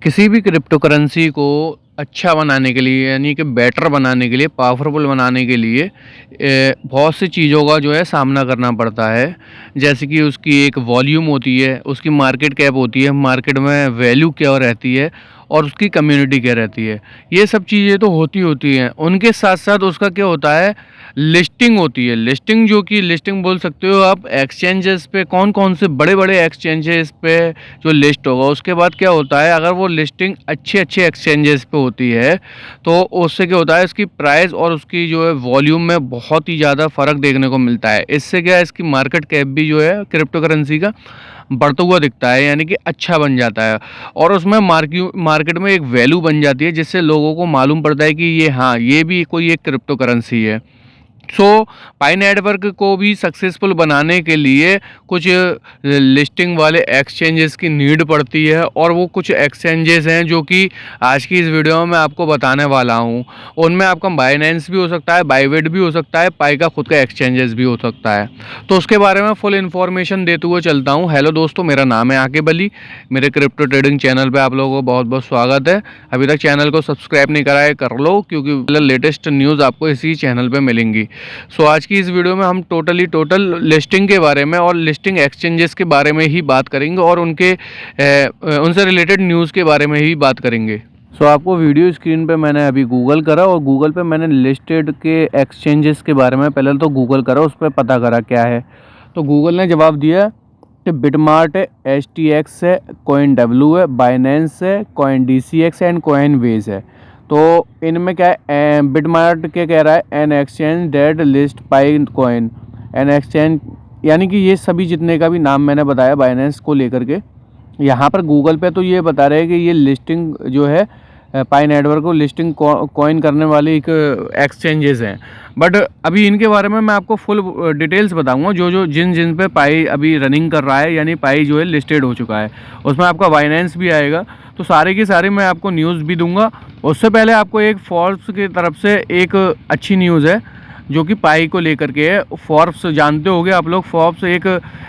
किसी भी crypto currency को अच्छा बनाने के लिए यानी कि बेटर बनाने के लिए, पावरफुल बनाने के लिए बहुत सी चीज़ों का जो है सामना करना पड़ता है। जैसे कि उसकी एक वॉल्यूम होती है, उसकी मार्केट कैप होती है, मार्केट में वैल्यू क्या रहती है और उसकी कम्युनिटी क्या रहती है। ये सब चीज़ें तो होती हैं। उनके साथ-साथ उसका क्या होता है, लिस्टिंग होती है। लिस्टिंग जो कि लिस्टिंग बोल सकते हो आप एक्सचेंजेस पे, कौन-कौन से बड़े-बड़े एक्सचेंजेस पे जो लिस्ट होगा। उसके बाद क्या होता है, अगर वो लिस्टिंग अच्छे-अच्छे एक्सचेंजेस पे होती है, तो उससे क्या होता है, इसकी प्राइस और उसकी जो है वॉल्यूम में बहुत ही ज़्यादा फ़र्क देखने को मिलता है। इससे क्या है, इसकी मार्केट कैप भी जो है क्रिप्टो करेंसी का बढ़ता हुआ दिखता है, यानी कि अच्छा बन जाता है और उसमें मार्केट में एक वैल्यू बन जाती है, जिससे लोगों को मालूम पड़ता है कि ये हाँ, ये भी कोई एक क्रिप्टो करेंसी है। सो पाई नेटवर्क को भी सक्सेसफुल बनाने के लिए कुछ लिस्टिंग वाले एक्सचेंजेस की नीड पड़ती है और वो कुछ एक्सचेंजेस हैं जो कि आज की इस वीडियो में मैं आपको बताने वाला हूँ। उनमें आपका बाइनेंस भी हो सकता है, बाइबिट भी हो सकता है, पाई का खुद का एक्सचेंजेस भी हो सकता है। तो उसके बारे में फुल इन्फॉर्मेशन देते हुए चलता हूँ। हेलो दोस्तों, मेरा नाम है आकिब अली। मेरे क्रिप्टो ट्रेडिंग चैनल पर आप लोगों को बहुत बहुत स्वागत है। अभी तक चैनल को सब्सक्राइब नहीं करा है, कर लो, क्योंकि लेटेस्ट न्यूज़ आपको इसी चैनल पर मिलेंगी। आज की इस वीडियो में हम टोटल लिस्टिंग के बारे में और लिस्टिंग एक्सचेंजेस के बारे में ही बात करेंगे और उनसे रिलेटेड न्यूज़ के बारे में ही बात करेंगे। आपको वीडियो स्क्रीन पे मैंने अभी गूगल करा और गूगल पे मैंने लिस्टेड के एक्सचेंजेस के बारे में पहले तो गूगल करा, उस पर पता करा क्या है। तो गूगल ने जवाब दिया कि बिटमार्ट है, STX है, CoinW है, बाइनेंस है, CoinDCX है एंड कॉइनवेज है। तो इनमें क्या है, बिटमार्ट के कह रहा है an exchange date list pi coin. An exchange यानी कि ये सभी जितने का भी नाम मैंने बताया बाइनेंस को लेकर के, यहाँ पर गूगल पे तो ये बता रहे हैं कि ये लिस्टिंग जो है पाई नेटवर्क को लिस्टिंग कॉइन करने वाले एक एक्सचेंजेस हैं। बट अभी इनके बारे में मैं आपको फुल डिटेल्स बताऊंगा, जो जिन पे पाई अभी रनिंग कर रहा है, यानी पाई जो है लिस्टेड हो चुका है, उसमें आपका बाइनेंस भी आएगा। तो सारे की सारी मैं आपको न्यूज़ भी दूंगा। उससे पहले आपको एक फोर्ब्स की तरफ से एक अच्छी न्यूज़ है जो कि पाई को लेकर के है। फोर्ब्स जानते होंगे आप लोग, फोर्ब्स एक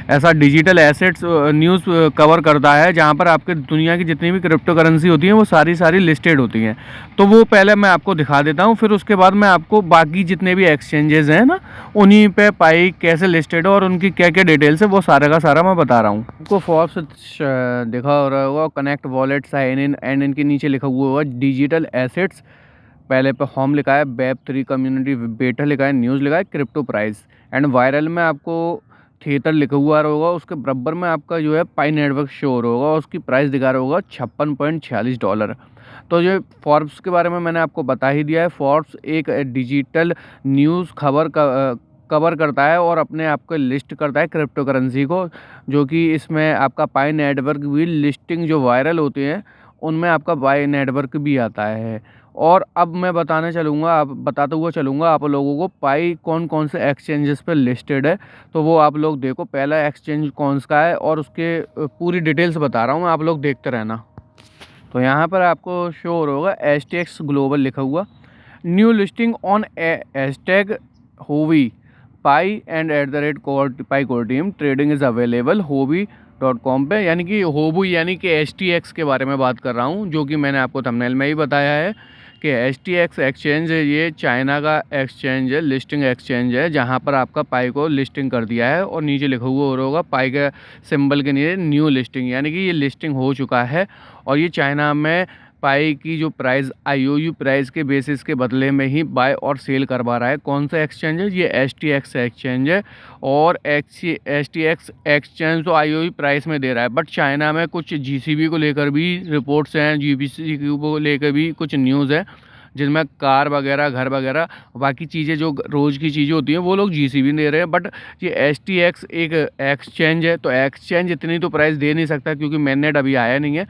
ऐसा डिजिटल एसेट्स न्यूज़ कवर करता है जहां पर आपके दुनिया की जितनी भी क्रिप्टो करेंसी होती हैं वो सारी लिस्टेड होती हैं। तो वो पहले मैं आपको दिखा देता हूं, फिर उसके बाद मैं आपको बाकी जितने भी एक्सचेंजेस हैं ना, उन्हीं पे पाई कैसे लिस्टेड है और उनकी क्या क्या डिटेल्स है, वो सारा का सारा मैं बता रहा हूँ। आपको फोर्ब्स देखा हो रहा होगा, connect wallet, sign in and इनके नीचे लिखा हुआ होगा डिजिटल एसेट्स। पहले पे होम लिखा है, वेब3 कम्युनिटी, बेटा लिखा है, न्यूज़ लिखा है, क्रिप्टो प्राइस एंड वायरल में आपको थिएटर लिखा हुआ होगा। उसके बराबर में आपका जो है पाई नेटवर्क शो हो रहा होगा, उसकी प्राइस दिखा रहा होगा $56.46। तो जो फोर्ब्स के बारे में मैंने आपको बता ही दिया है। फोर्ब्स एक डिजिटल न्यूज़ खबर का कवर करता है और अपने आप को लिस्ट करता है क्रिप्टो करेंसी को, जो कि इसमें आपका पाई नेटवर्क भी लिस्टिंग जो वायरल होती हैं उनमें आपका पाई नेटवर्क भी आता है। और अब मैं बताता हुआ चलूँगा आप लोगों को पाई कौन कौन से एक्सचेंजेस पर लिस्टेड है। तो वो आप लोग देखो, पहला एक्सचेंज कौन सा है और उसके पूरी डिटेल्स बता रहा हूँ, आप लोग देखते रहना। तो यहाँ पर आपको शो हो रहा होगा STX ग्लोबल लिखा हुआ, new listing on hashtag Hovi Pi and @Pi core team trading is available होवी.com पे। यानी कि होवी यानी कि STX के बारे में बात कर रहा हूँ, जो कि मैंने आपको थंबनेल में ही बताया है कि STX एक्सचेंज है, ये चाइना का एक्सचेंज है, लिस्टिंग एक्सचेंज है, जहाँ पर आपका पाई को लिस्टिंग कर दिया है और नीचे लिखा हुआ होगा पाई के सिंबल के नीचे न्यू लिस्टिंग, यानी कि ये लिस्टिंग हो चुका है। और ये चाइना में पाई की जो प्राइस IOU प्राइस के बेसिस के बदले में ही बाय और सेल करवा रहा है। कौन सा एक्सचेंज है? ये STX एक्सचेंज है। और STX एक्सचेंज तो IOU प्राइस में दे रहा है, बट चाइना में कुछ GCB को लेकर भी रिपोर्ट्स हैं, GBC को लेकर भी कुछ न्यूज़ है, जिनमें कार वगैरह, घर वगैरह, बाकी चीज़ें जो रोज़ की चीज़ें होती हैं वो लोग GCB दे रहे हैं। बट ये STX एक एक्सचेंज है, तो एक्सचेंज इतनी तो प्राइस दे नहीं सकता क्योंकि मेननेट अभी आया नहीं है।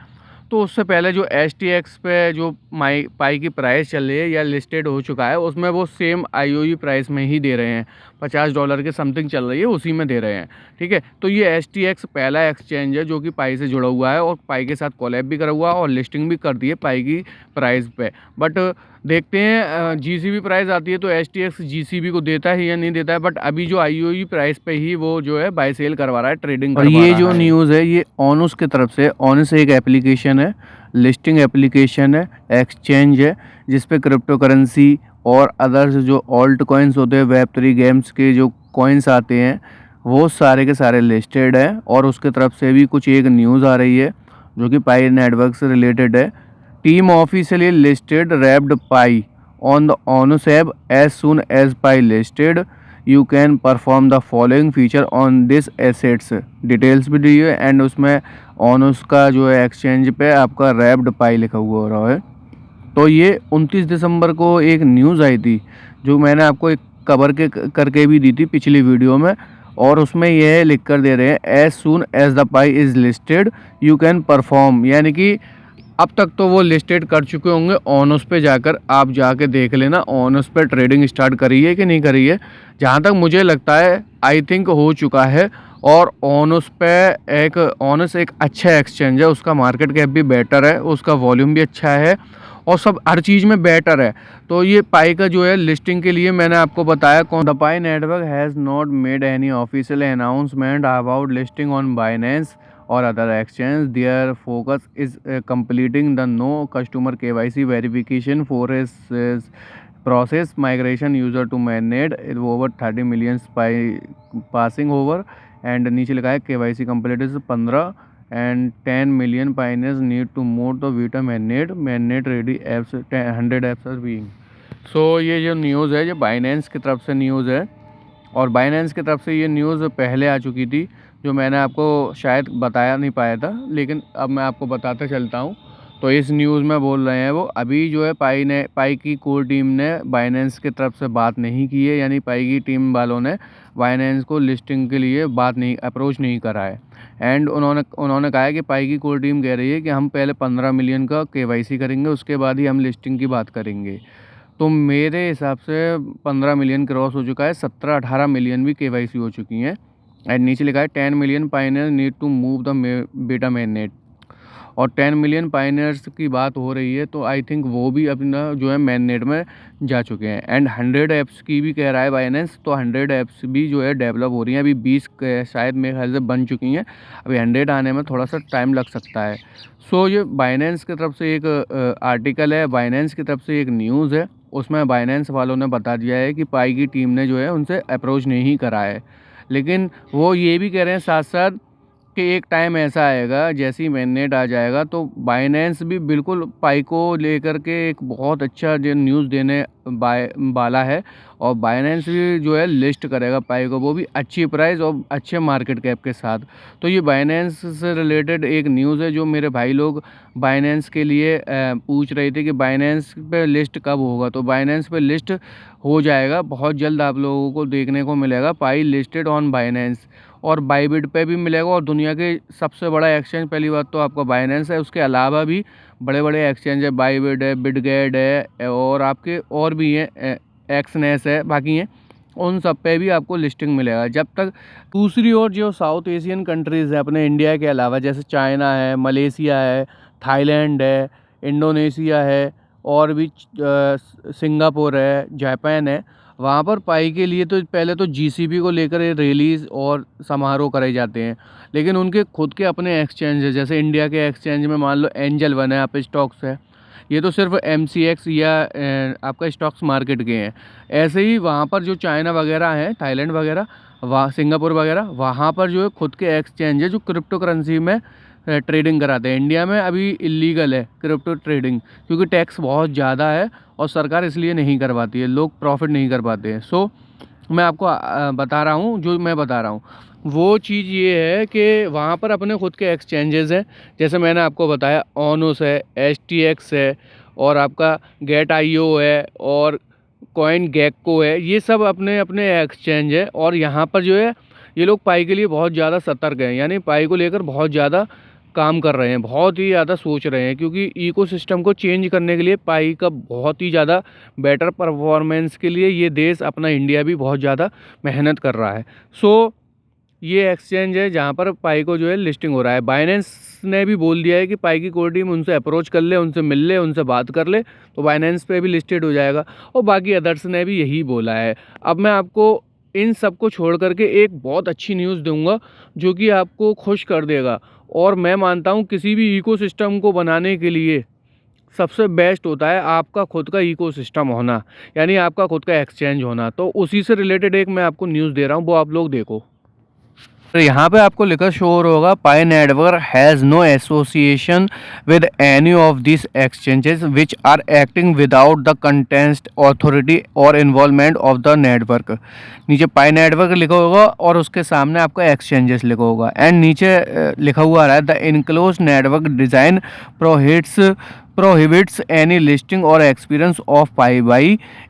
तो उससे पहले जो STX पे जो पाई की प्राइस चल रही है या लिस्टेड हो चुका है, उसमें वो सेम IOU प्राइस में ही दे रहे हैं, $50 के समथिंग चल रही है, उसी में दे रहे हैं। ठीक है, तो ये STX पहला एक्सचेंज है जो कि पाई से जुड़ा हुआ है और पाई के साथ कोलैब भी करा हुआ है और लिस्टिंग भी कर दी है पाई की प्राइस पे। बट देखते हैं GCB प्राइस आती है तो STX GCB को देता है या नहीं देता है। बट अभी जो IOU प्राइस पे ही वो जो है बाय सेल करवा रहा है, ट्रेडिंग करवा रहा है। और ये जो न्यूज़ है ये ऑनस की तरफ से, ऑनस एक एप्लीकेशन है लिस्टिंग एप्लीकेशन है, एक्सचेंज है, जिस पे क्रिप्टो करेंसी और अदर्स जो ऑल्ट कॉइन्स होते हैं, वेब3 गेम्स के जो कॉइन्स आते हैं वो सारे के सारे लिस्टेड है। और उसके तरफ से भी कुछ एक न्यूज़ आ रही है जो कि पाई नेटवर्क से रिलेटेड है। Team officially listed wrapped pi on the ONUS app as soon as pi listed you can perform the following feature on this assets. Details भी दी है एंड उसमें ONUS का जो है एक्सचेंज पे आपका रैप्ड पाई लिखा हुआ हो रहा है। तो ये 29 दिसंबर को एक न्यूज़ आई थी जो मैंने आपको एक कवर के करके भी दी थी पिछली वीडियो में, और उसमें यह लिख कर दे रहे हैं as soon as the pi is listed you can perform, यानी कि अब तक तो वो लिस्टेड कर चुके होंगे। ONUS पे जाकर आप जाके देख लेना ONUS पे ट्रेडिंग स्टार्ट करी है कि नहीं करी है। जहाँ तक मुझे लगता है आई थिंक हो चुका है। और ONUS पे ONUS एक अच्छा एक्सचेंज है, उसका मार्केट कैप भी बेटर है, उसका वॉल्यूम भी अच्छा है और सब हर चीज़ में बेटर है। तो ये पाई का जो है लिस्टिंग के लिए मैंने आपको बताया कौन। The pi network has not made any official announcement about listing on Binance or other exchange. Their focus is completing the no customer KYC verification for is process migration user to mainnet over 30 million passing over and नीचे लिखा है KYC complete is 15 and 10 million pioneers need to move to Vita mainnet ready apps 100 apps are being। सो ये जो news है ये Binance की तरफ से न्यूज़ है, और बाइनेंस की तरफ से ये न्यूज़ पहले आ चुकी थी जो मैंने आपको शायद बताया नहीं पाया था, लेकिन अब मैं आपको बताते चलता हूँ। तो इस न्यूज़ में बोल रहे हैं वो अभी जो है पाई की कोर टीम ने बाइनेंस की तरफ से बात नहीं की है, यानी पाई की टीम वालों ने बाइनेंस को लिस्टिंग के लिए अप्रोच नहीं करा है। एंड उन्होंने कहा है कि पाई की कोर टीम कह रही है कि हम पहले 15 मिलियन का KYC करेंगे, उसके बाद ही हम लिस्टिंग की बात करेंगे। तो मेरे हिसाब से 15 मिलियन क्रॉस हो चुका है, 17-18 मिलियन भी KYC हो चुकी हैं। एंड नीचे लिखा है 10 million pioneer need to move the beta mainnet, और 10 मिलियन पाइनियर्स की बात हो रही है तो आई थिंक वो भी अपना जो है mainnet में जा चुके हैं। एंड 100 ऐप्स की भी कह रहा है बाइनेंस, तो 100 ऐप्स भी जो है डेवलप हो रही हैं। अभी 20 शायद मेरे ख्याल से बन चुकी हैं, अभी 100 आने में थोड़ा सा टाइम लग सकता है। सो ये बाइनेंस की तरफ से एक आर्टिकल है, बाइनेंस की तरफ से एक न्यूज़ है, उसमें बाइनेंस वालों ने बता दिया है कि पाई की टीम ने जो है उनसे अप्रोच नहीं करा है। लेकिन वो ये भी कह रहे हैं साथ साथ कि एक टाइम ऐसा आएगा जैसे ही mainnet आ जाएगा तो बाइनेंस भी बिल्कुल पाई को लेकर के एक बहुत अच्छा जो न्यूज़ देने वाला है, और बाइनेंस भी जो है लिस्ट करेगा पाई को, वो भी अच्छी प्राइस और अच्छे मार्केट कैप के साथ। तो ये बाइनेंस से रिलेटेड एक न्यूज़ है जो मेरे भाई लोग बाइनेंस के लिए पूछ रहे थे कि बाइनेंस पे लिस्ट कब होगा। तो बाइनेंस पे लिस्ट हो जाएगा बहुत जल्द, आप लोगों को देखने को मिलेगा पाई लिस्टेड ऑन बाइनेंस, और बाईबिट पे भी मिलेगा। और दुनिया के सबसे बड़ा एक्सचेंज पहली बात तो आपका बाइनेंस है, उसके अलावा भी बड़े बड़े एक्सचेंज है, बाईबिट है, बिटगेट है, और आपके और भी हैं, एक्सनेस है, बाकी हैं, उन सब पे भी आपको लिस्टिंग मिलेगा। जब तक दूसरी ओर जो साउथ एशियन कंट्रीज़ हैं अपने इंडिया के अलावा, जैसे चाइना है, मलेशिया है, थाईलैंड है, इंडोनेशिया है, और भी सिंगापुर है, जापान है, वहाँ पर पाई के लिए तो पहले तो GCP को लेकर रैलीज़ और समारोह कराए जाते हैं। लेकिन उनके खुद के अपने एक्सचेंज है, जैसे इंडिया के एक्सचेंज में मान लो एंजल वन है, आप स्टॉक्स है, ये तो सिर्फ MCX या आपका स्टॉक्स मार्केट के हैं। ऐसे ही वहाँ पर जो चाइना वगैरह हैं, थाईलैंड वगैरह, वहाँ सिंगापुर वगैरह, वहाँ पर जो है खुद के एक्सचेंज है जो क्रिप्टो करेंसी में ट्रेडिंग कराते हैं। इंडिया में अभी इलीगल है क्रिप्टो ट्रेडिंग, क्योंकि टैक्स बहुत ज़्यादा है और सरकार इसलिए नहीं करवाती है, लोग प्रॉफिट नहीं कर पाते हैं। सो मैं आपको बता रहा हूँ, जो मैं बता रहा हूँ वो चीज़ ये है कि वहाँ पर अपने खुद के एक्सचेंजेस हैं, जैसे मैंने आपको बताया ONUS है, STX है, और आपका Gate.io है, और CoinGecko है, ये सब अपने अपने एक्सचेंज है। और यहाँ पर जो है ये लोग पाई के लिए बहुत ज़्यादा सतर्क हैं, यानी पाई को लेकर बहुत ज़्यादा काम कर रहे हैं, बहुत ही ज़्यादा सोच रहे हैं, क्योंकि इकोसिस्टम को चेंज करने के लिए पाई का बहुत ही ज़्यादा बेटर परफॉर्मेंस के लिए ये देश अपना इंडिया भी बहुत ज़्यादा मेहनत कर रहा है। सो ये एक्सचेंज है जहाँ पर पाई को जो है लिस्टिंग हो रहा है। बाइनेंस ने भी बोल दिया है कि पाई की कोर टीम उनसे अप्रोच कर ले, उनसे मिल ले, उनसे बात कर ले, तो बाइनेंस पे भी लिस्टेड हो जाएगा। और बाकी अदर्स ने भी यही बोला है। अब मैं आपको इन सब को छोड़ करके एक बहुत अच्छी न्यूज़ दूंगा जो कि आपको खुश कर देगा, और मैं मानता हूँ किसी भी इकोसिस्टम को बनाने के लिए सबसे बेस्ट होता है आपका खुद का इकोसिस्टम होना, यानी आपका खुद का एक्सचेंज होना। तो उसी से रिलेटेड एक मैं आपको न्यूज़ दे रहा हूँ, वो आप लोग देखो। तो यहाँ पे आपको लिखा शो हो रहा होगा, Pi network has no association with any of this exchanges which are acting without the content authority और इन्वॉल्वमेंट ऑफ द नेटवर्क। नीचे पाई नेटवर्क लिखा होगा और उसके सामने आपका एक्सचेंजेस लिखा होगा, एंड नीचे लिखा हुआ रहा है the enclose network design prohibits any listing or experience of pi by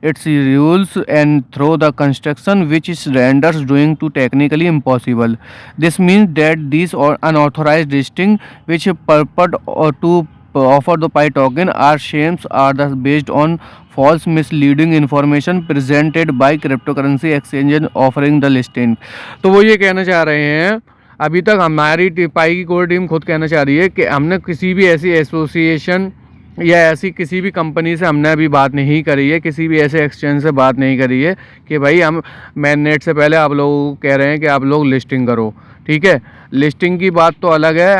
its rules and through the construction which is renders doing to technically impossible. This means that these unauthorized listing which purport to offer the pi token are shames are the based on false misleading information presented by cryptocurrency exchanges offering the listing। तो वो ये कहना चाह रहे हैं, अभी तक हमारी पाई की कोर टीम खुद कहना चाह रही है कि हमने किसी भी ऐसी एसोसिएशन या ऐसी किसी भी कंपनी से हमने अभी बात नहीं करी है, किसी भी ऐसे एक्सचेंज से बात नहीं करी है कि भाई हम मेन नेट से पहले आप लोग कह रहे हैं कि आप लोग लिस्टिंग करो। ठीक है, लिस्टिंग की बात तो अलग है,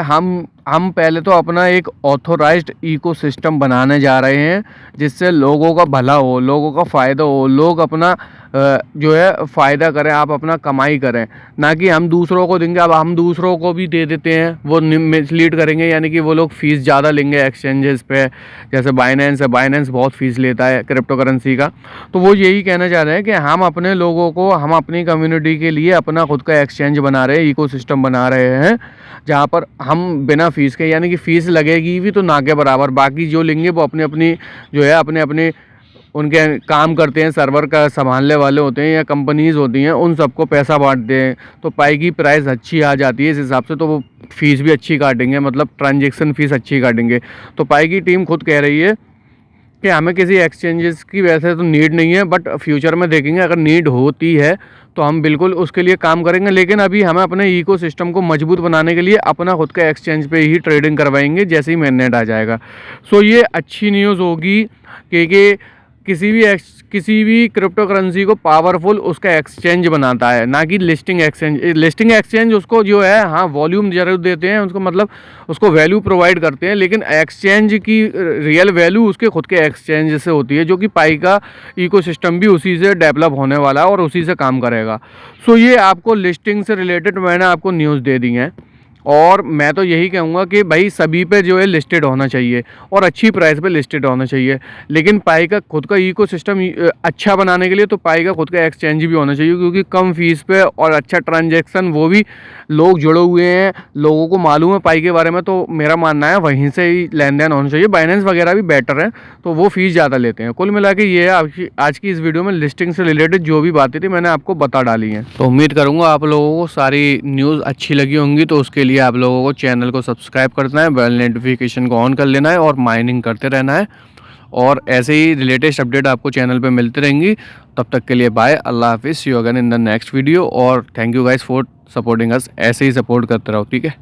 हम पहले तो अपना एक ऑथोराइज्ड इकोसिस्टम बनाने जा रहे हैं जिससे लोगों का भला हो, लोगों का फ़ायदा हो, लोग अपना जो है फ़ायदा करें, आप अपना कमाई करें, ना कि हम दूसरों को देंगे। अब हम दूसरों को भी दे देते हैं, वो मिसलीड करेंगे, यानी कि वो लोग फ़ीस ज़्यादा लेंगे एक्सचेंजेस पे। जैसे बाइनेंस है, बाइनेंस बहुत फ़ीस लेता है क्रिप्टो करेंसी का। तो वो यही कहना चाह रहे हैं कि हम अपने लोगों को, हम अपनी कम्युनिटी के लिए अपना खुद का एक्सचेंज बना रहे हैं, इकोसिस्टम बना रहे हैं, जहाँ पर हम बिना फ़ीस के, यानी कि फ़ीस लगेगी भी तो ना के बराबर, बाकी जो लेंगे वो अपनी अपनी जो है अपने अपने उनके काम करते हैं, सर्वर का संभालने वाले होते हैं या कंपनीज़ होती हैं, उन सबको पैसा बांटते हैं। तो पाई की प्राइस अच्छी आ जाती है इस हिसाब से, तो वो फ़ीस भी अच्छी काटेंगे, मतलब ट्रांजेक्शन फ़ीस अच्छी काटेंगे। तो पाई की टीम खुद कह रही है कि हमें किसी एक्सचेंजेस की वैसे तो नीड नहीं है, बट फ्यूचर में देखेंगे अगर नीड होती है तो हम बिल्कुल उसके लिए काम करेंगे। लेकिन अभी हमें अपने इकोसिस्टम को मजबूत बनाने के लिए अपना खुद का एक्सचेंज पे ही ट्रेडिंग करवाएंगे जैसे ही मेननेट आ जाएगा। सो ये अच्छी न्यूज़ होगी क्योंकि किसी भी क्रिप्टो करेंसी को पावरफुल उसका एक्सचेंज बनाता है, ना कि लिस्टिंग एक्सचेंज। लिस्टिंग एक्सचेंज उसको जो है, हाँ, वॉल्यूम जरूर देते हैं उसको, मतलब उसको वैल्यू प्रोवाइड करते हैं, लेकिन एक्सचेंज की रियल वैल्यू उसके खुद के एक्सचेंज से होती है, जो कि पाई का इकोसिस्टम भी उसी से डेवलप होने वाला है और उसी से काम करेगा। सो ये आपको लिस्टिंग से रिलेटेड मैंने आपको न्यूज़ दे दी हैं, और मैं तो यही कहूँगा कि भाई सभी पे जो है लिस्टेड होना चाहिए और अच्छी प्राइस पे लिस्टेड होना चाहिए। लेकिन पाई का खुद का इकोसिस्टम अच्छा बनाने के लिए तो पाई का खुद का एक्सचेंज भी होना चाहिए, क्योंकि कम फीस पे और अच्छा ट्रांजैक्शन, वो भी लोग जुड़े हुए हैं, लोगों को मालूम है पाई के बारे में, तो मेरा मानना है वहीं से ही लेन देन होना चाहिए। बाइनेंस वगैरह भी बेटर है, तो वो फीस ज़्यादा लेते हैं। कुल मिला के ये है आज की इस वीडियो में लिस्टिंग से रिलेटेड जो भी बातें थी मैंने आपको बता डाली हैं। तो उम्मीद करूँगा आप लोगों को सारी न्यूज़ अच्छी लगी होंगी। तो उसके लिए आप लोगों को चैनल को सब्सक्राइब करना है, बेल नोटिफिकेशन को ऑन कर लेना है और माइनिंग करते रहना है, और ऐसे ही रिलेटेड अपडेट आपको चैनल पे मिलती रहेंगी। तब तक के लिए बाय, अल्लाह हाफिज़, see you again in the next video, और thank you guys for supporting us. ऐसे ही सपोर्ट करते रहो, ठीक है।